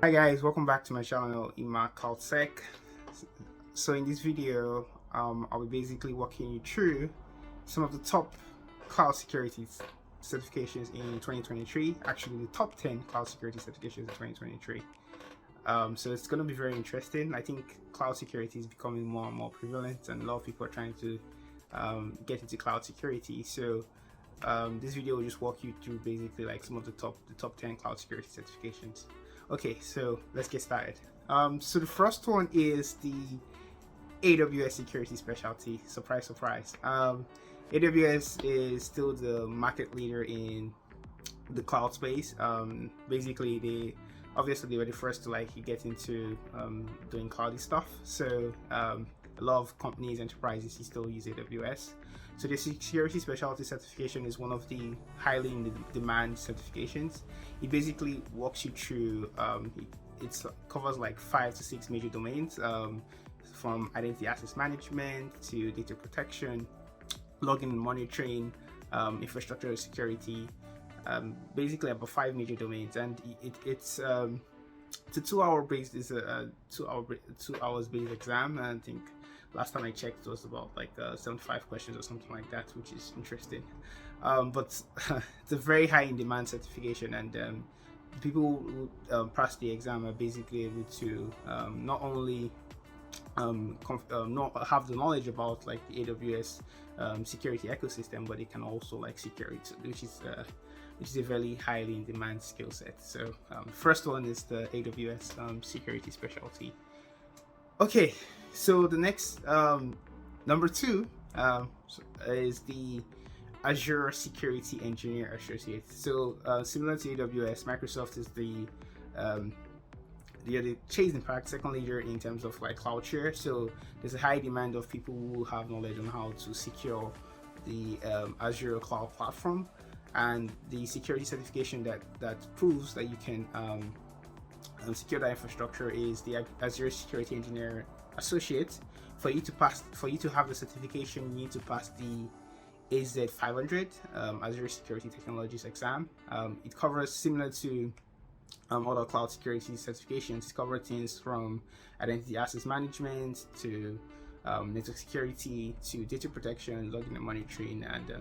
Hi guys, welcome back to my channel Ima Cloud Sec. So in this video, I'll be basically walking you through some of the top cloud security certifications in 2023. Actually, the top 10 cloud security certifications in 2023. So it's going to be very interesting. I think cloud security is becoming more and more prevalent, and a lot of people are trying to get into cloud security. So this video will just walk you through basically like some of the top 10 cloud security certifications. Okay, so let's get started. So the first one is the AWS security specialty. Surprise, surprise. AWS is still the market leader in the cloud space. Basically, they were the first to like get into doing cloudy stuff. So a lot of companies, enterprises still use AWS. So the security specialty certification is one of the highly in demand certifications. It basically walks you through, it covers like 5 to 6 major domains, from identity access management to data protection, login and monitoring, infrastructure security, basically about 5 major domains. And it's a 2-hour based, is a 2 hours based exam. And I think last time I checked it was about like 75 questions or something like that, which is interesting. But it's a very high in demand certification, and people who pass the exam are basically able to not only not have the knowledge about like the AWS security ecosystem, but they can also like secure it, which is a very highly in demand skill set. So first one is the AWS security specialty. Okay, so the next number 2 is the Azure Security Engineer Associate. So similar to AWS, Microsoft is the Chase Impact second leader in terms of like cloud share. So there's a high demand of people who have knowledge on how to secure the Azure cloud platform, and the security certification that proves that you can secure that infrastructure is the Azure Security Engineer Associate. For you to have the certification, you need to pass the AZ500 Azure Security Technologies exam. It covers, similar to other cloud security certifications, it covers things from identity access management to network security to data protection, login and monitoring, and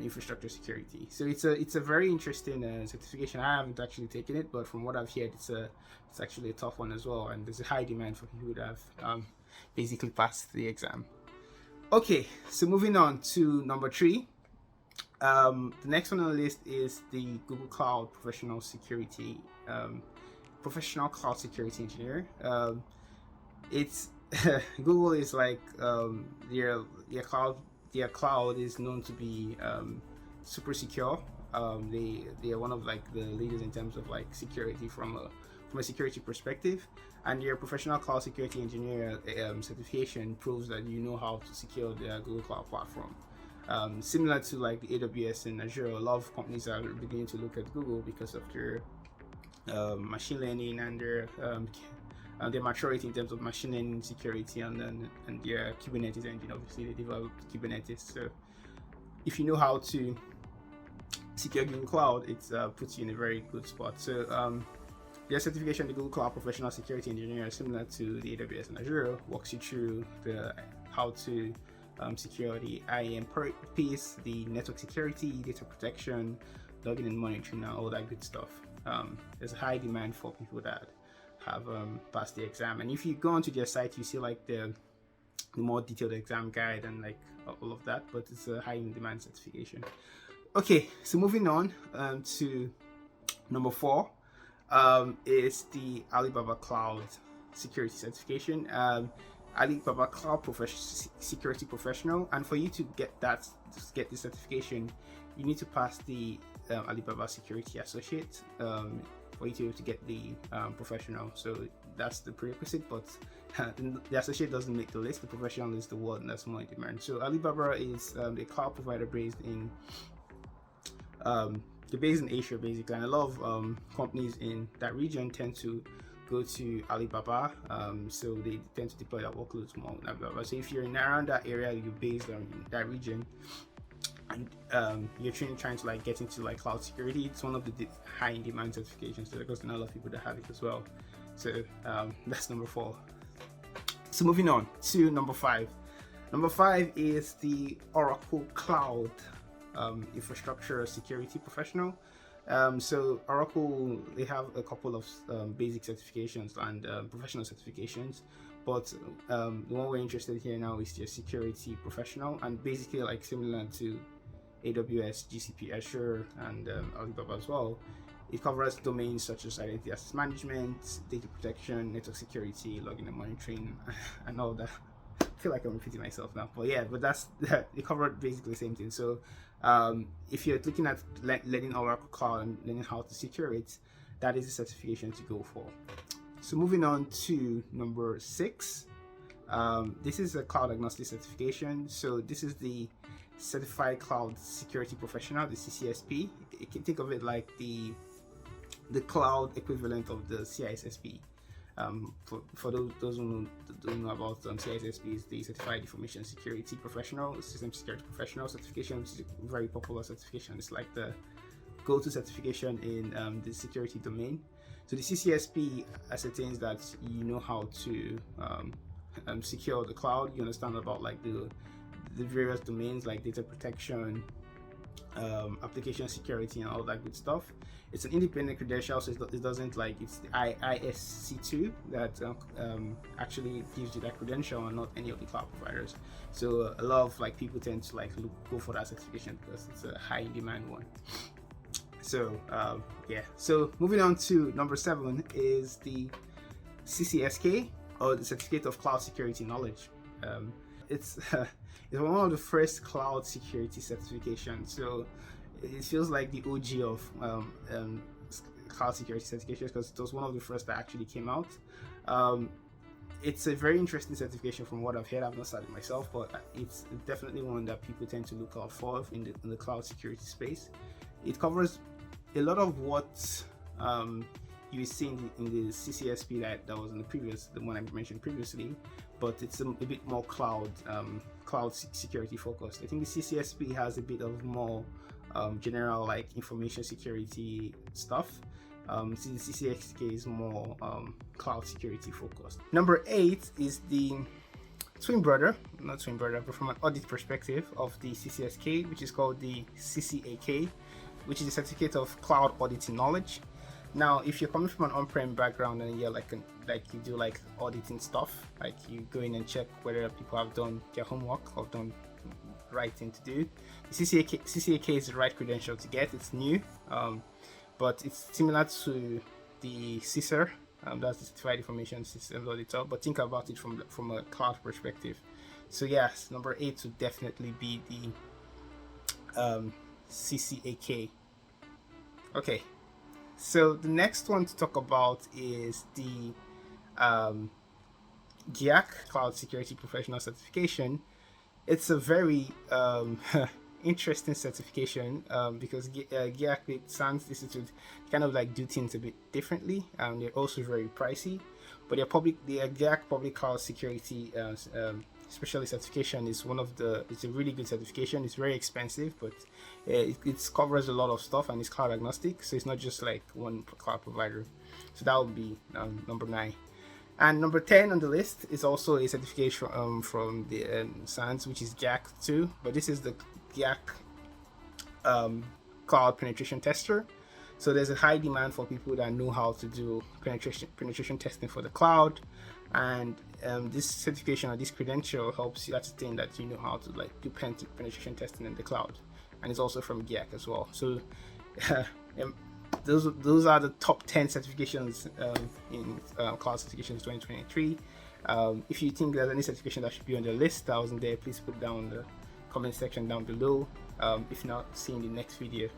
infrastructure security. So it's a very interesting certification. I haven't actually taken it, but from what I've heard, it's actually a tough one as well, and there's a high demand for people that have basically passed the exam. Okay, so moving on to number 3. The next one on the list is the Google Cloud Professional Cloud Security Engineer. It's Google is like their cloud is known to be super secure. They are one of like the leaders in terms of like security from a security perspective, and your professional cloud security engineer certification proves that you know how to secure the Google Cloud platform. Similar to like the AWS and Azure, a lot of companies are beginning to look at Google because of their machine learning and their maturity in terms of machine learning security, and their Kubernetes engine. Obviously, they developed Kubernetes. So if you know how to secure Google Cloud, it puts you in a very good spot. So their certification, the Google Cloud Professional Security Engineer, similar to the AWS and Azure, walks you through how to secure the IAM piece, the network security, data protection, login and monitoring, and all that good stuff. There's a high demand for people that have passed the exam, and if you go onto their site, you see like the more detailed exam guide and like all of that, but it's a high in demand certification. Okay, so moving on to number 4 is the Alibaba Cloud Security Certification. Alibaba Cloud Security Professional, and for you to get the certification, you need to pass the Alibaba Security Associate for you to be able to get the professional. So that's the prerequisite, but the associate doesn't make the list. The professional is the one that's more in demand. So Alibaba is a cloud provider based in Asia basically, and a lot of companies in that region tend to go to Alibaba, so they tend to deploy their workloads more on Alibaba. So if you're in around that area, you're based on that region, and you're trying to like get into like cloud security, it's one of the high in demand certifications. So there's not a lot of people that have it as well. So that's number 4. So moving on to number 5. Number 5 is the Oracle Cloud infrastructure security professional. So Oracle, they have a couple of basic certifications and professional certifications, but the one we're interested here now is your security professional, and basically like similar to AWS, GCP, Azure, and Alibaba as well. It covers domains such as identity access management, data protection, network security, logging and monitoring, and all that. I feel like I'm repeating myself now, but yeah, but that's it covered basically the same thing. So if you're looking at learning Oracle Cloud and learning how to secure it, that is the certification to go for. So moving on to number 6, this is a cloud agnostic certification. So this is the Certified Cloud Security Professional, the CCSP. You can think of it like the cloud equivalent of the CISSP. For those who don't know about CISSP, is the Certified Information Security Professional, System Security Professional certification, which is a very popular certification. It's like the go-to certification in the security domain. So the CCSP ascertains that you know how to secure the cloud. You understand about like the various domains like data protection, application security, and all that good stuff. It's an independent credential, so it doesn't like, it's the ISC2 that actually gives you that credential, and not any of the cloud providers. So a lot of like people tend to like go for that certification because it's a high in demand one. So yeah, so moving on to number 7 is the CCSK, or the Certificate of Cloud Security Knowledge. It's it's one of the first cloud security certifications. So it feels like the OG of cloud security certifications, because it was one of the first that actually came out. It's a very interesting certification from what I've heard. I've not started myself, but it's definitely one that people tend to look out for in the cloud security space. It covers a lot of what you see in the CCSP that was in the one I mentioned previously, but it's a bit more cloud security focused. I think the CCSP has a bit of more general like information security stuff. So the CCSK is more cloud security focused. Number 8 is the not twin brother, but from an audit perspective of the CCSK, which is called the CCAK, which is a Certificate of Cloud Auditing Knowledge. Now, if you're coming from an on-prem background and you're like you do like auditing stuff, like you go in and check whether people have done their homework or done the right thing to do, the CCAK is the right credential to get. It's new, but it's similar to the CISR, that's the Certified Information Systems Auditor, but think about it from a cloud perspective. So yes, number 8 would definitely be the CCAK. Okay, so the next one to talk about is the GIAC Cloud Security Professional Certification. It's a very interesting certification because GIAC, the SANS Institute, kind of like do things a bit differently. They're also very pricey, but the GIAC Public Cloud Security Specialist certification is it's a really good certification. It's very expensive, but it covers a lot of stuff, and it's cloud agnostic, so it's not just like one cloud provider. So that would be number 9. And number 10 on the list is also a certification from the SANS, which is GIAC 2, but this is the GIAC Cloud Penetration Tester. So there's a high demand for people that know how to do penetration testing for the cloud, and this certification or this credential helps you ascertain that you know how to like do penetration testing in the cloud, and it's also from GIAC as well. So those are the top 10 certifications in cloud certifications 2023. If you think there's any certification that should be on the list that wasn't there, please put it down in the comment section down below. If not, see you in the next video.